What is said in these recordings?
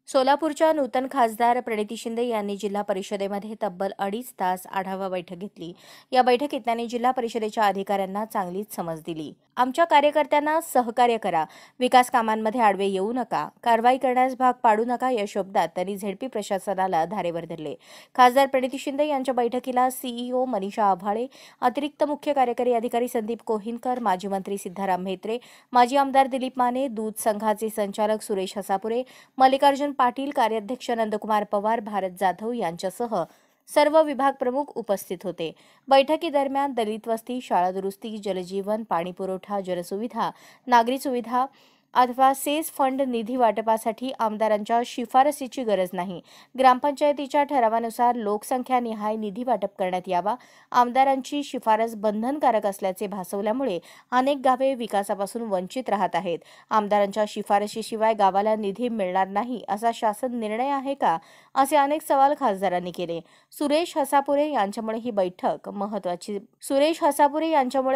सोलापूरच्या नूतन खासदार प्रणिती शिंदे यांनी जिल्हा परिषदेमध्ये तब्बल 2.5 तास आढावा बैठक घेतली। या बैठकीत त्यांनी जिल्हा परिषदेच्या अधिकाऱ्यांना चांगलीच समज दिली। आमच्या कार्यकर्त्यांना सहकार्य करा, विकास कामांमध्ये आडवे येऊ नका, कारवाई करण्यास भाग पाडू नका या शब्दात त्यांनी झेडपी प्रशासनाला धारेवर धरले। खासदार प्रणिती शिंदे यांच्या बैठकीला सीईओ मनीषा आभाळे, अतिरिक्त मुख्य कार्यकारी अधिकारी संदीप कोहिनकर, माजी मंत्री सिद्धाराम म्हेत्रे, माजी आमदार दिलीप माने, दूध संघाचे संचालक सुरेश हसापुरे, मल्लिकार्जुन पाटील, कार्याध्यक्ष नंदकुमार पवार, भारत जाधव यांच्यासह सर्व विभाग प्रमुख उपस्थित होते। बैठकीदरम्यान दलित वस्ती, शाळा दुरुस्ती, जलजीवन, पाणी पुरवठा, जलसुविधा, नागरी सुविधा अथवा सेस फंड निधी वाटपासाठी आमदारांच्या शिफारसीची गरज नाही। ग्रामपंचायतीच्या ठरावानुसार लोकसंख्यानिहाय निधी वाटप करण्यात यावा। आमदारांची शिफारस बंधनकारक असल्याचे भासवल्यामुळे अनेक गावे विकासापासून वंचित राहत आहेत। आमदारांच्या शिफारशीशिवाय गावाला निधी मिळणार नाही असा शासन निर्णय आहे का, असे अनेक सवाल खासदारांनी केले। सुरेश हसापुरे यांच्यामुळे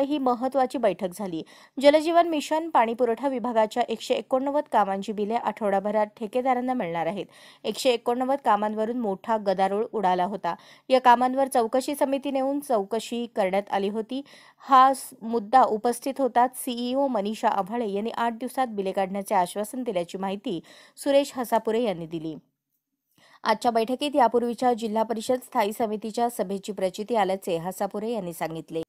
ही महत्त्वाची बैठक झाली। जलजीवन मिशन, पाणी पुरवठा विभागाच्या 189 कामांची बिले आठवडाभरात ठेकेदारांना मिळणार आहेत। 189 कामांवरून मोठा गदारोळ उडाला होता। या कामांवर चौकशी समिती नेऊन चौकशी करण्यात आली होती। हा मुद्दा उपस्थित होताच सीईओ मनीषा आभाळे यांनी 8 दिवसात बिले काढण्याचे आश्वासन दिल्याची माहिती सुरेश हसापुरे यांनी दिली। आजच्या बैठकीत यापूर्वीच्या जिल्हा परिषद स्थायी समितीच्या सभेची प्रचिती आल्याचे हसापुरे यांनी सांगितले।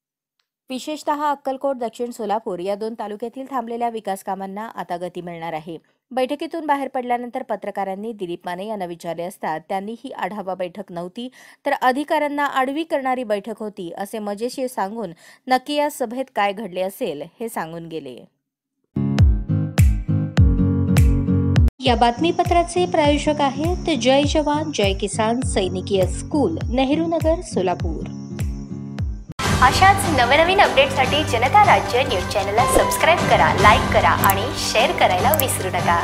विशेषतः अक्कलकोट, दक्षिण सोलापूर या 2 तालुक्यातील थांबलेल्या विकास कामांना आता गती मिळणार आहे। बैठकीतून बाहेर पडल्यानंतर पत्रकारांनी दिलीप माने यांना विचारले असता त्यांनी ही आढावा बैठक नव्हती, तर अधिकाऱ्यांना आडवी करणारी बैठक होती असे मजेशीर सांगून नक्की या सभेत काय घडले असेल हे सांगून गेले। या बातमीपत्राचे प्रायोजक आहेत जय जवान जय किसान सैनिकीय स्कूल, नेहरू नगर, सोलापूर। अशाच नवनवीन अपडेटसाठी जनता राज्य न्यूज चॅनलला सबस्क्राईब करा, लाईक करा आणि शेअर करायला विसरू नका।